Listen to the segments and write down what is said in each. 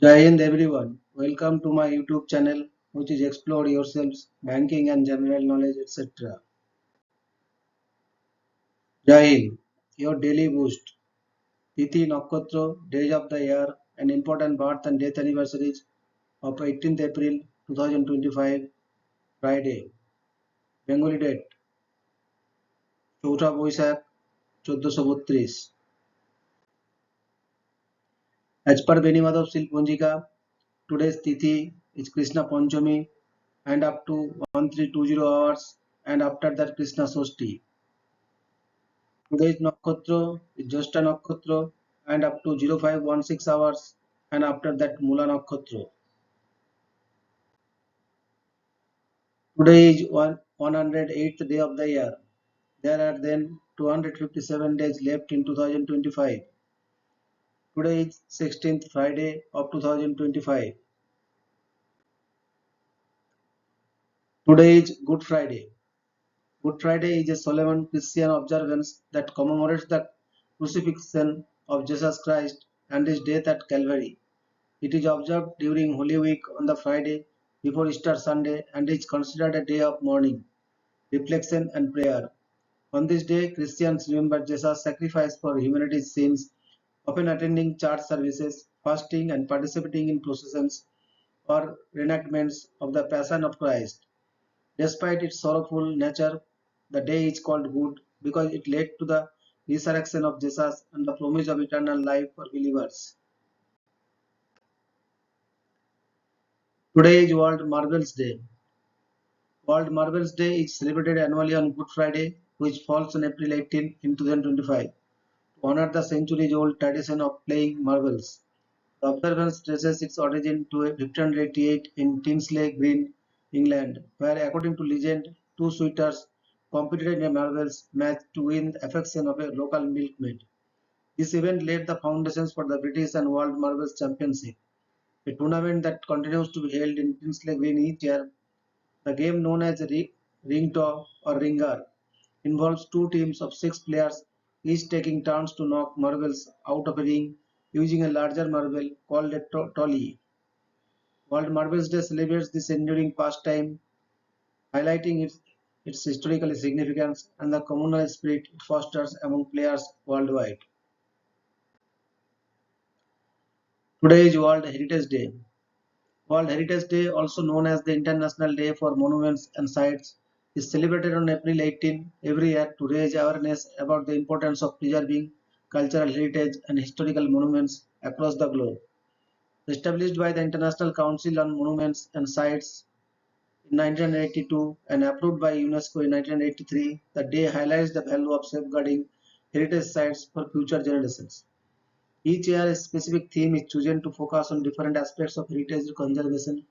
Jai Hind everyone. Welcome to my YouTube channel, which is Explore Yourselves, Banking and General Knowledge, etc. Jai Hind, your daily boost. Tithi Nakshatra, days of the year, and important birth and death anniversaries of 18th April 2025, Friday. Bengali date, 4 Boishakh 1432. As per Beni Madhav Sil Ponjika, today's Tithi is Krishna Panchami and up to 1320 hours, and after that Krishna Soshti. Today's Nakshatra is Jyeshta Nakshatra and up to 0516 hours, and after that Mula Nakshatra. Today is 108th day of the year. There are then 257 days left in 2025. Today is 16th Friday of 2025. Today is Good Friday. Good Friday is a solemn Christian observance that commemorates the crucifixion of Jesus Christ and his death at Calvary. It is observed during Holy Week on the Friday before Easter Sunday and is considered a day of mourning, reflection, and prayer. On this day, Christians remember Jesus' sacrifice for humanity's sins, often attending church services, fasting, and participating in processions or reenactments of the Passion of Christ. Despite its sorrowful nature, the day is called good because it led to the resurrection of Jesus and the promise of eternal life for believers. Today is World Marvels Day. World Marvels Day is celebrated annually on Good Friday, which falls on April 18 in 2025, to honor the centuries-old tradition of playing marbles. The observance traces its origin to 1588 in Tinsley Green, England, where, according to legend, two suitors competed in a marbles match to win the affection of a local milkmaid. This event laid the foundations for the British and World Marbles Championship, a tournament that continues to be held in Tinsley Green each year. The game, known as ring toss or ringer, involves two teams of six players, each taking turns to knock marbles out of a ring using a larger marble called a tolly. World Marbles Day celebrates this enduring pastime, highlighting its historical significance and the communal spirit it fosters among players worldwide. Today is World Heritage Day. World Heritage Day, also known as the International Day for Monuments and Sites, is celebrated on April 18 every year to raise awareness about the importance of preserving cultural heritage and historical monuments across the globe. Established by the International Council on Monuments and Sites in 1982 and approved by UNESCO in 1983, the day highlights the value of safeguarding heritage sites for future generations. Each year, a specific theme is chosen to focus on different aspects of heritage conservation.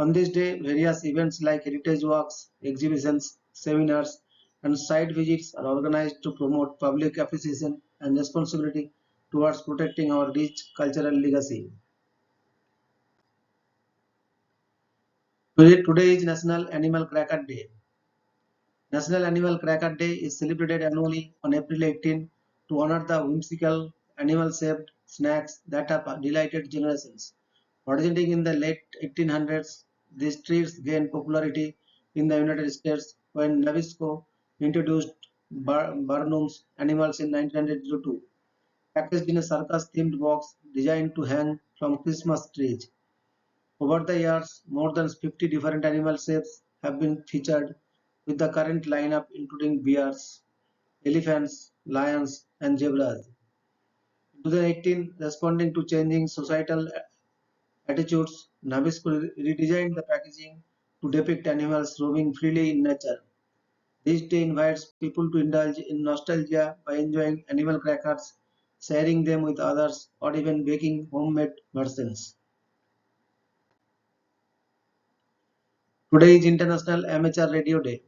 On this day, various events like heritage walks, exhibitions, seminars, and site visits are organized to promote public appreciation and responsibility towards protecting our rich cultural legacy. Today is National Animal Cracker Day. National Animal Cracker Day is celebrated annually on April 18 to honor the whimsical animal-shaped snacks that have delighted generations. Originating in the late 1800s, these treats gained popularity in the United States when Nabisco introduced Barnum's animals in 1902, packaged in a circus-themed box designed to hang from Christmas trees. Over the years, more than 50 different animal shapes have been featured, with the current lineup including bears, elephants, lions, and zebras. In 2018, responding to changing societal attitudes, Nabisco redesigned the packaging to depict animals roaming freely in nature. This day invites people to indulge in nostalgia by enjoying animal crackers, sharing them with others, or even baking homemade versions. Today is International Amateur Radio Day.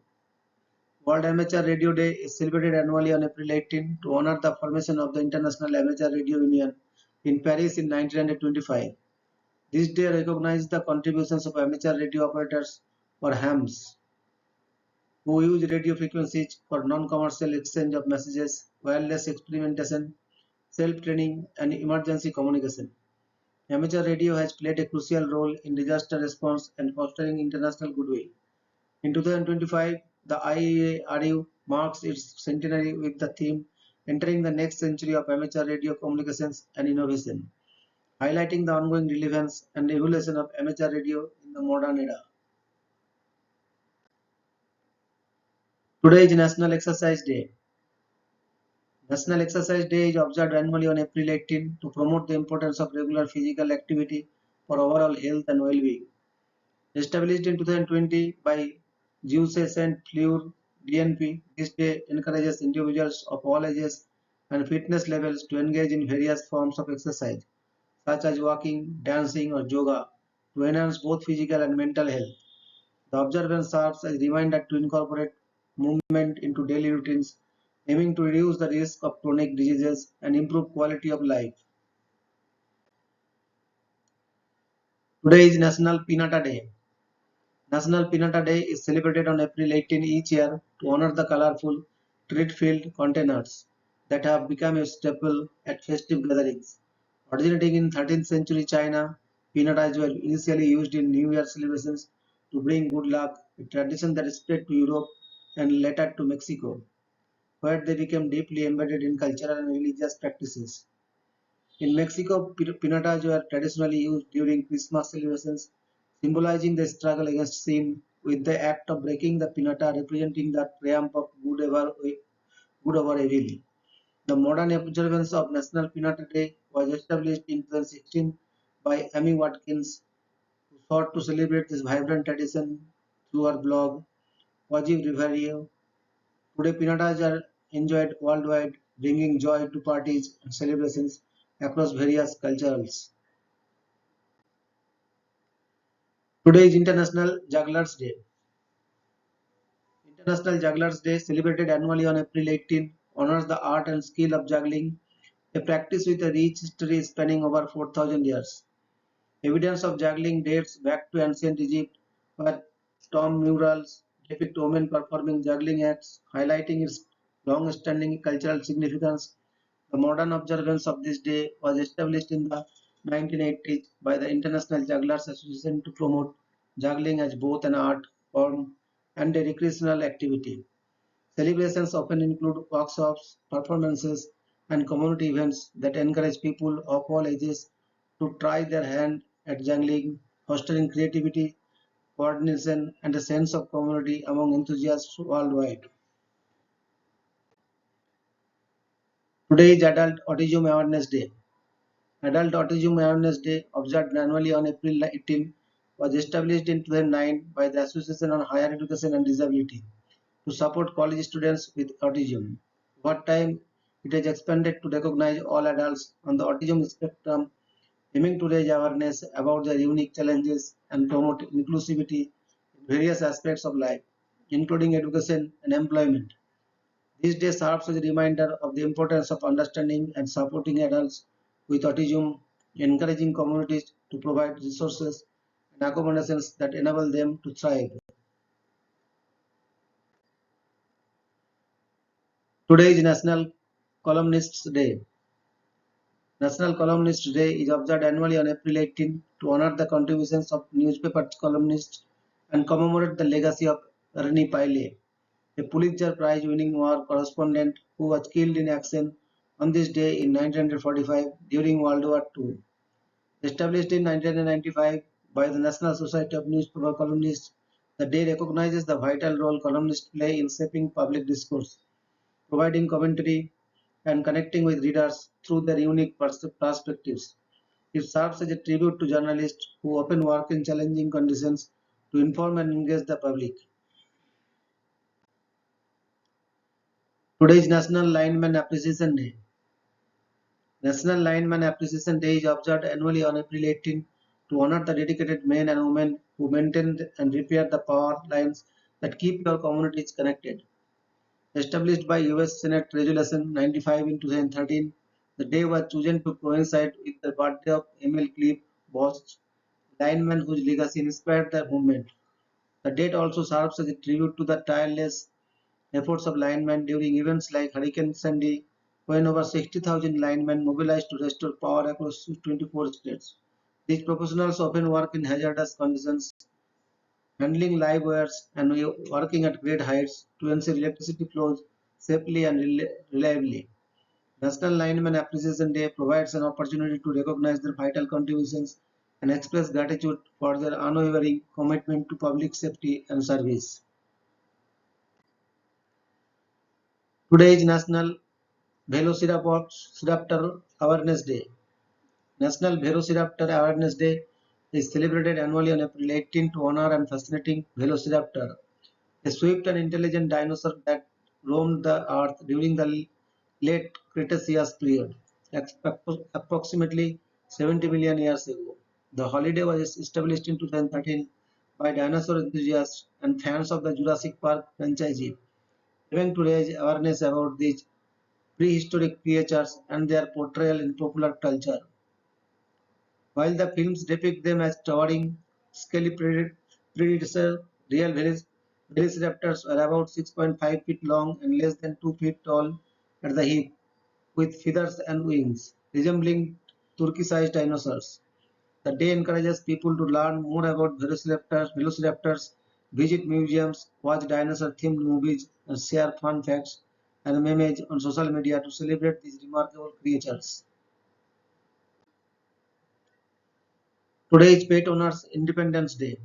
World Amateur Radio Day is celebrated annually on April 18 to honor the formation of the International Amateur Radio Union in Paris in 1925. This day recognizes the contributions of amateur radio operators or hams who use radio frequencies for non-commercial exchange of messages, wireless experimentation, self-training, and emergency communication. Amateur radio has played a crucial role in disaster response and fostering international goodwill. In 2025, the IARU marks its centenary with the theme Entering the Next Century of Amateur Radio Communications and Innovation, highlighting the ongoing relevance and evolution of amateur radio in the modern era. Today is National Exercise Day. National Exercise Day is observed annually on April 18 to promote the importance of regular physical activity for overall health and well-being. Established in 2020 by Giuseppe St. Fleur DNP, this day encourages individuals of all ages and fitness levels to engage in various forms of exercise, such as walking, dancing, or yoga, to enhance both physical and mental health. The observance serves as a reminder to incorporate movement into daily routines, aiming to reduce the risk of chronic diseases and improve quality of life. Today is National Piñata Day. National Piñata Day is celebrated on April 18 each year to honor the colorful, treat-filled containers that have become a staple at festive gatherings. Originating in 13th century China, piñatas were initially used in New Year celebrations to bring good luck, a tradition that spread to Europe and later to Mexico, where they became deeply embedded in cultural and religious practices. In Mexico, piñatas were traditionally used during Christmas celebrations, symbolizing the struggle against sin, with the act of breaking the piñata representing the triumph of good over evil. The modern observance of National Piñata Day was established in 2016 by Amy Watkins, who sought to celebrate this vibrant tradition through her blog, Ojive Rivario. Today, piñatas are enjoyed worldwide, bringing joy to parties and celebrations across various cultures. Today is International Jugglers Day. International Jugglers Day, celebrated annually on April 18, honors the art and skill of juggling, a practice with a rich history spanning over 4,000 years. Evidence of juggling dates back to ancient Egypt, where tomb murals depict women performing juggling acts, highlighting its long-standing cultural significance. The modern observance of this day was established in the 1980s by the International Jugglers Association to promote juggling as both an art form and a recreational activity. Celebrations often include workshops, performances, and community events that encourage people of all ages to try their hand at juggling, fostering creativity, coordination, and a sense of community among enthusiasts worldwide. Today is Adult Autism Awareness Day. Adult Autism Awareness Day, observed annually on April 18, was established in 2009 by the Association on Higher Education and Disability to support college students with autism. Over time, it has expanded to recognize all adults on the autism spectrum, aiming to raise awareness about their unique challenges and promote inclusivity in various aspects of life, including education and employment. This day serves as a reminder of the importance of understanding and supporting adults with autism, encouraging communities to provide resources and accommodations that enable them to thrive. Today is National Columnists Day. National Columnists Day is observed annually on April 18 to honor the contributions of newspaper columnists and commemorate the legacy of Ernie Pyle, a Pulitzer Prize-winning war correspondent who was killed in action on this day in 1945 during World War II. Established in 1995 by the National Society of Newspaper Columnists, the day recognizes the vital role columnists play in shaping public discourse, providing commentary, and connecting with readers through their unique perspectives. It serves as a tribute to journalists who often work in challenging conditions to inform and engage the public. Today is National Lineman Appreciation Day. National Lineman Appreciation Day is observed annually on April 18 to honor the dedicated men and women who maintain and repair the power lines that keep your communities connected. Established by US Senate Resolution 95 in 2013, the day was chosen to coincide with the birthday of Emil Cliff Bosch, lineman whose legacy inspired the movement. The date also serves as a tribute to the tireless efforts of linemen during events like Hurricane Sandy, when over 60,000 linemen mobilized to restore power across 24 states. These professionals often work in hazardous conditions, handling live wires and working at great heights to ensure electricity flows safely and reliably. National Lineman Appreciation Day provides an opportunity to recognize their vital contributions and express gratitude for their unwavering commitment to public safety and service. Today is National Velociraptor Awareness Day. National Velociraptor Awareness Day is celebrated annually on April 18 to honor and fascinating Velociraptor, a swift and intelligent dinosaur that roamed the earth during the late Cretaceous period, approximately 70 million years ago. The holiday was established in 2013 by dinosaur enthusiasts and fans of the Jurassic Park franchise, aiming to raise awareness about these prehistoric creatures and their portrayal in popular culture. While the films depict them as towering, scaly predators, real velociraptors are about 6.5 feet long and less than 2 feet tall at the hip, with feathers and wings, resembling turkey-sized dinosaurs. The day encourages people to learn more about velociraptors, visit museums, watch dinosaur-themed movies, and share fun facts and memes on social media to celebrate these remarkable creatures. Today is Pet Owners Independence Day.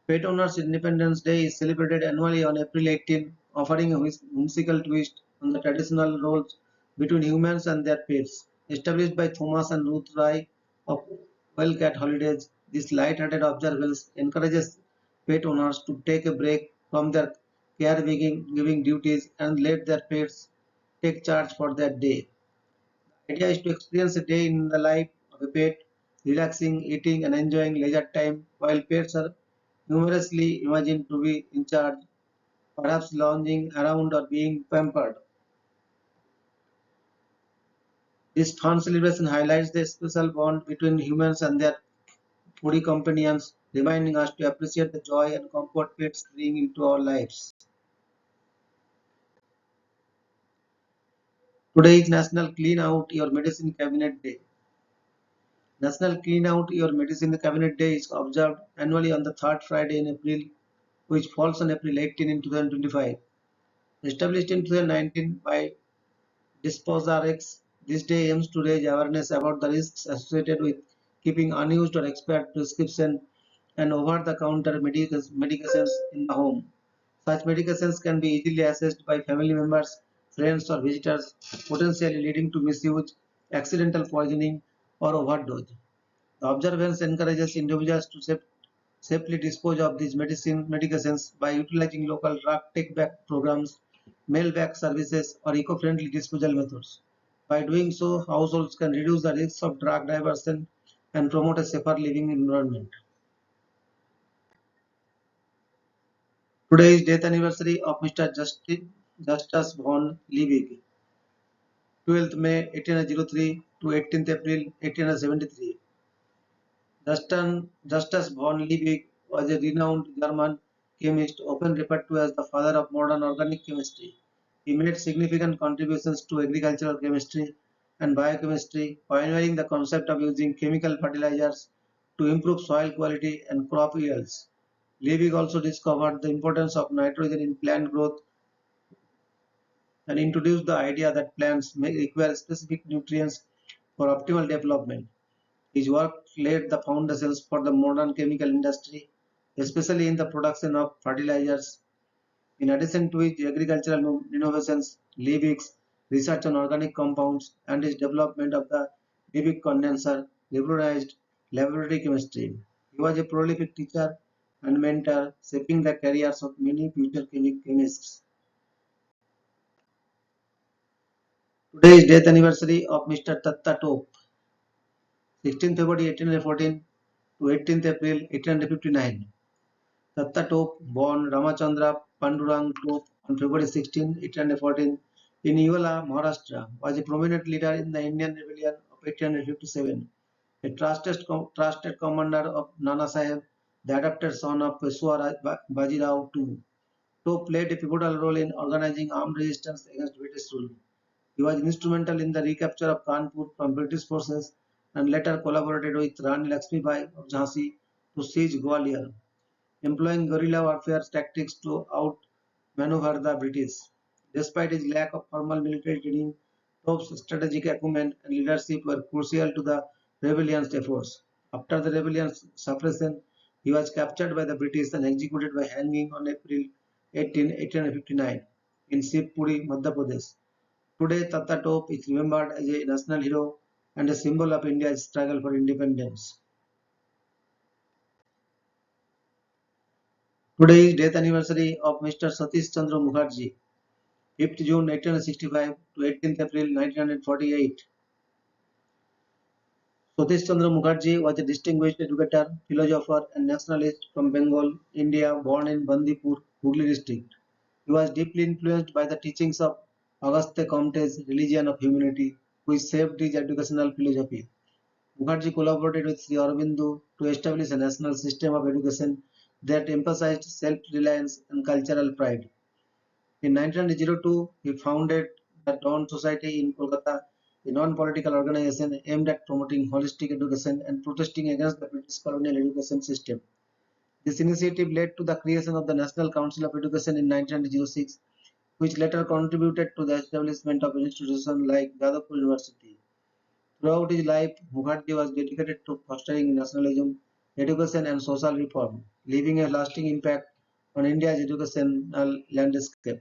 Pet Owners Independence Day is celebrated annually on April 18, offering a whimsical twist on the traditional roles between humans and their pets. Established by Thomas and Ruth Rai of Well Cat Holidays, this light-hearted observance encourages pet owners to take a break from their caregiving duties and let their pets take charge for that day. The idea is to experience a day in the life of a pet, relaxing, eating, and enjoying leisure time, while pets are humorously imagined to be in charge, perhaps lounging around or being pampered. This fun celebration highlights the special bond between humans and their furry companions, reminding us to appreciate the joy and comfort pets bring into our lives. Today is National Clean Out Your Medicine Cabinet Day. National Clean Out Your Medicine Cabinet Day is observed annually on the third Friday in April, which falls on April 18 in 2025. Established in 2019 by DisposaRx, this day aims to raise awareness about the risks associated with keeping unused or expired prescription and over-the-counter medications in the home. Such medications can be easily accessed by family members, friends, or visitors, potentially leading to misuse, accidental poisoning, or overdose. The observance encourages individuals to safely dispose of these medications by utilizing local drug take-back programs, mail-back services, or eco-friendly disposal methods. By doing so, households can reduce the risks of drug diversion and promote a safer living environment. Today is death anniversary of Mr. Justus von Liebig, 12th May 1803 to 18th April 1873. Justus von Liebig was a renowned German chemist, often referred to as the father of modern organic chemistry. He made significant contributions to agricultural chemistry and biochemistry, pioneering the concept of using chemical fertilizers to improve soil quality and crop yields. Liebig also discovered the importance of nitrogen in plant growth and introduced the idea that plants may require specific nutrients for optimal development. His work laid the foundations for the modern chemical industry, especially in the production of fertilizers. In addition to his agricultural innovations, Liebig's research on organic compounds and his development of the Liebig condenser revolutionized laboratory chemistry. He was a prolific teacher and mentor, shaping the careers of many future chemists. Today is death anniversary of Mr. Tatta Tope, 16 February 1814 to 18th April 1859. Tatta Tope, born Ramachandra Pandurang Tope on February 16, 1814, in Uvela, Maharashtra, was a prominent leader in the Indian Rebellion of 1857, a trusted commander of Nana Sahib, the adopted son of Peshwa Bajirao II. Tope played a pivotal role in organizing armed resistance against British rule. He was instrumental in the recapture of Kanpur from British forces and later collaborated with Rani Lakshmibai of Jhansi to seize Gwalior, employing guerrilla warfare tactics to outmaneuver the British. Despite his lack of formal military training, Tope's strategic acumen and leadership were crucial to the rebellion's efforts. After the rebellion's suppression, he was captured by the British and executed by hanging on April 18, 1859 in Shivpuri, Madhya Pradesh. Today, Tata Tope is remembered as a national hero and a symbol of India's struggle for independence. Today is death anniversary of Mr. Satish Chandra Mukherjee, 5th June 1865 to 18th April 1948. Satish Chandra Mukherjee was a distinguished educator, philosopher, and nationalist from Bengal, India, born in Bandipur, Hooghly district. He was deeply influenced by the teachings of Auguste Comte's Religion of Humanity, which shaped his educational philosophy. Mukherjee collaborated with Sri Aurobindo to establish a national system of education that emphasized self-reliance and cultural pride. In 1902, he founded the Dawn Society in Kolkata, a non-political organization aimed at promoting holistic education and protesting against the British colonial education system. This initiative led to the creation of the National Council of Education in 1906, which later contributed to the establishment of institutions like Jadavpur University. Throughout his life, Mukherjee was dedicated to fostering nationalism, education, and social reform, leaving a lasting impact on India's educational landscape.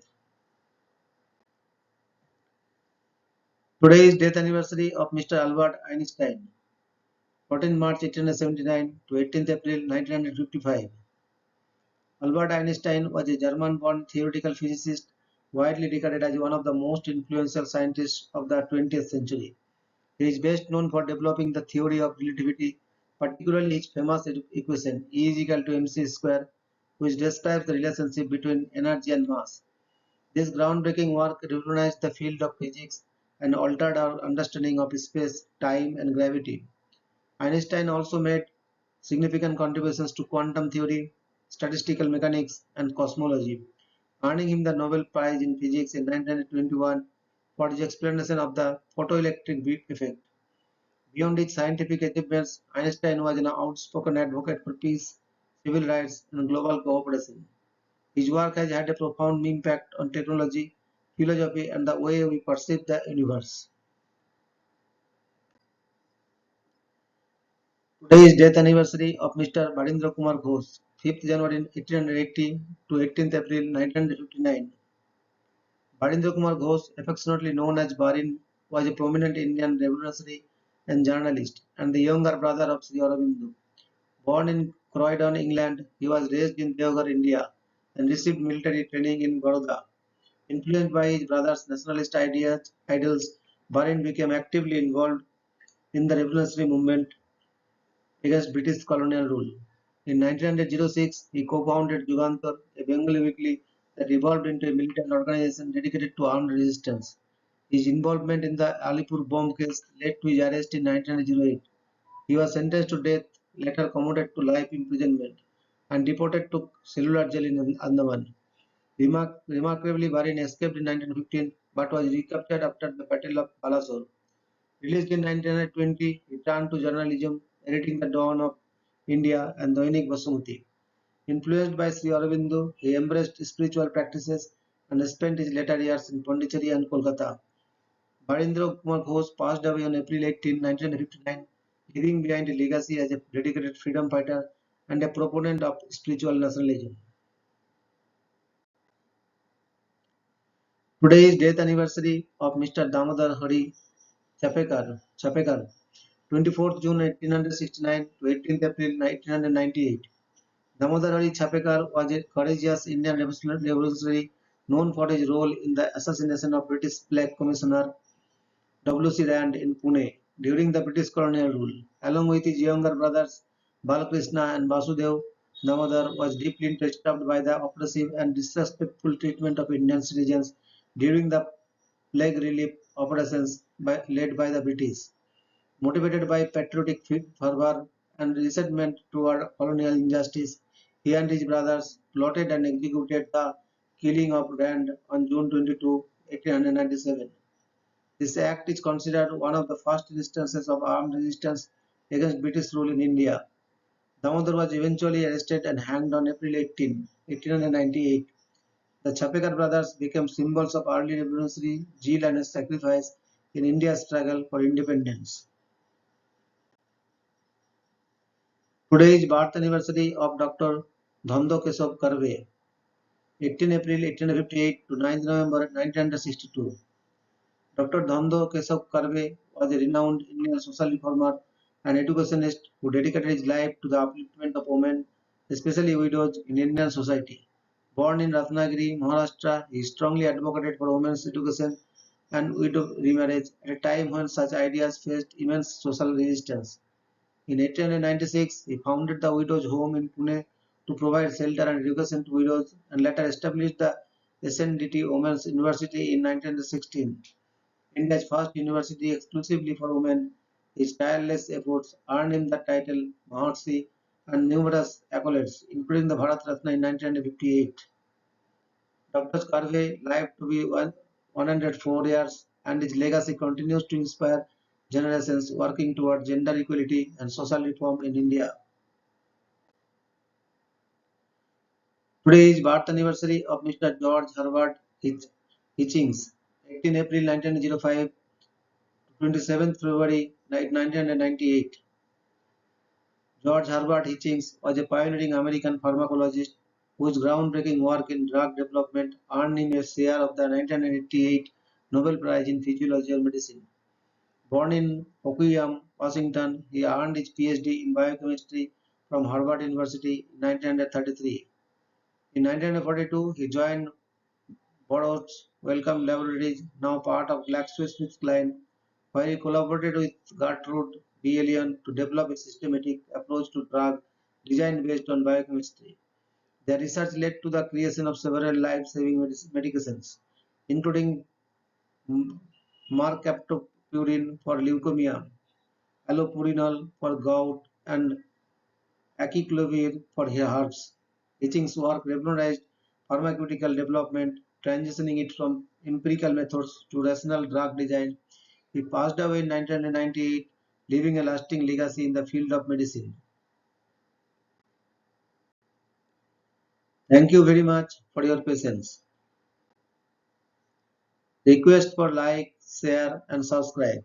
Today is death anniversary of Mr. Albert Einstein, 14 March 1879 to 18th April 1955. Albert Einstein was a German-born theoretical physicist widely regarded as one of the most influential scientists of the 20th century. He is best known for developing the theory of relativity, particularly his famous equation E is equal to mc square, which describes the relationship between energy and mass. This groundbreaking work revolutionized the field of physics and altered our understanding of space, time, and gravity. Einstein also made significant contributions to quantum theory, statistical mechanics, and cosmology, earning him the Nobel Prize in Physics in 1921 for his explanation of the photoelectric effect. Beyond his scientific achievements, Einstein was an outspoken advocate for peace, civil rights, and global cooperation. His work has had a profound impact on technology, philosophy, and the way we perceive the universe. Today is death anniversary of Mr. Barindra Kumar Ghosh, 5th January 1880 to 18th April 1959. Barindra Kumar Ghosh, affectionately known as Barin, was a prominent Indian revolutionary and journalist, and the younger brother of Sri Aurobindo. Born in Croydon, England, he was raised in Deoghar, India, and received military training in Baroda. Influenced by his brother's nationalist ideals, Barin became actively involved in the revolutionary movement against British colonial rule. In 1906, he co-founded Jugantar, a Bengali weekly that evolved into a militant organization dedicated to armed resistance. His involvement in the Alipur bomb case led to his arrest in 1908. He was sentenced to death, later commuted to life imprisonment, and deported to cellular jail in Andaman. Remarkably, Barin escaped in 1915 but was recaptured after the Battle of Balasore. Released in 1920, he turned to journalism, editing The Dawn of India and Dainik Basumati. Influenced by Sri Aurobindo, he embraced spiritual practices and spent his later years in Pondicherry and Kolkata. Barindra Kumar Ghosh passed away on April 18, 1959, leaving behind a legacy as a dedicated freedom fighter and a proponent of spiritual nationalism. Today is death anniversary of Mr. Damodar Hari Chapekar, 24th June 1869 to 18th April 1998. Damodar Hari Chapekar was a courageous Indian revolutionary known for his role in the assassination of British Flag Commissioner W.C. Rand in Pune during the British colonial rule. Along with his younger brothers Balakrishna and Vasudev, Damodar was deeply disturbed by the oppressive and disrespectful treatment of Indian citizens during the plague relief operations led by the British. Motivated by patriotic fervor and resentment toward colonial injustice, he and his brothers plotted and executed the killing of Rand on June 22, 1897. This act is considered one of the first instances of armed resistance against British rule in India. Damodar was eventually arrested and hanged on April 18, 1898. The Chapekar brothers became symbols of early revolutionary zeal and sacrifice in India's struggle for independence. Today is birth anniversary of Dr. Dhando Keshav Karve, 18 April 1858 to 9 November 1962. Dr. Dhando Keshav Karve was a renowned Indian social reformer and educationist who dedicated his life to the upliftment of women, especially widows, in Indian society. Born in Ratnagiri, Maharashtra, he strongly advocated for women's education and widow remarriage at a time when such ideas faced immense social resistance. In 1896, he founded the Widows' Home in Pune to provide shelter and education to widows and later established the SNDT Women's University in 1916. India's first university exclusively for women. His tireless efforts earned him the title Maharshi and numerous accolades, including the Bharat Ratna in 1958. Dr. Karve lived to be 104 years, and his legacy continues to inspire generations working toward gender equality and social reform in India. Today is birth anniversary of Mr. George Herbert Hitchings, 18 April 1905 to 27 February 1998. George Herbert Hitchings was a pioneering American pharmacologist whose groundbreaking work in drug development earned him a share of the 1988 Nobel Prize in Physiology or Medicine. Born in Hoquiam, Washington, he earned his PhD in biochemistry from Harvard University in 1933. In 1942, he joined Burroughs Wellcome Laboratories, now part of GlaxoSmithKline, where he collaborated with Gertrude B. Elion to develop a systematic approach to drug design based on biochemistry. Their research led to the creation of several life-saving medications, including marcaptopurin for leukemia, allopurinol for gout, and aciclovir for herbs. Hitchings' work revolutionized pharmaceutical development, transitioning it from empirical methods to rational drug design. He passed away in 1998, leaving a lasting legacy in the field of medicine. Thank you very much for your patience. Request for like, share, and subscribe.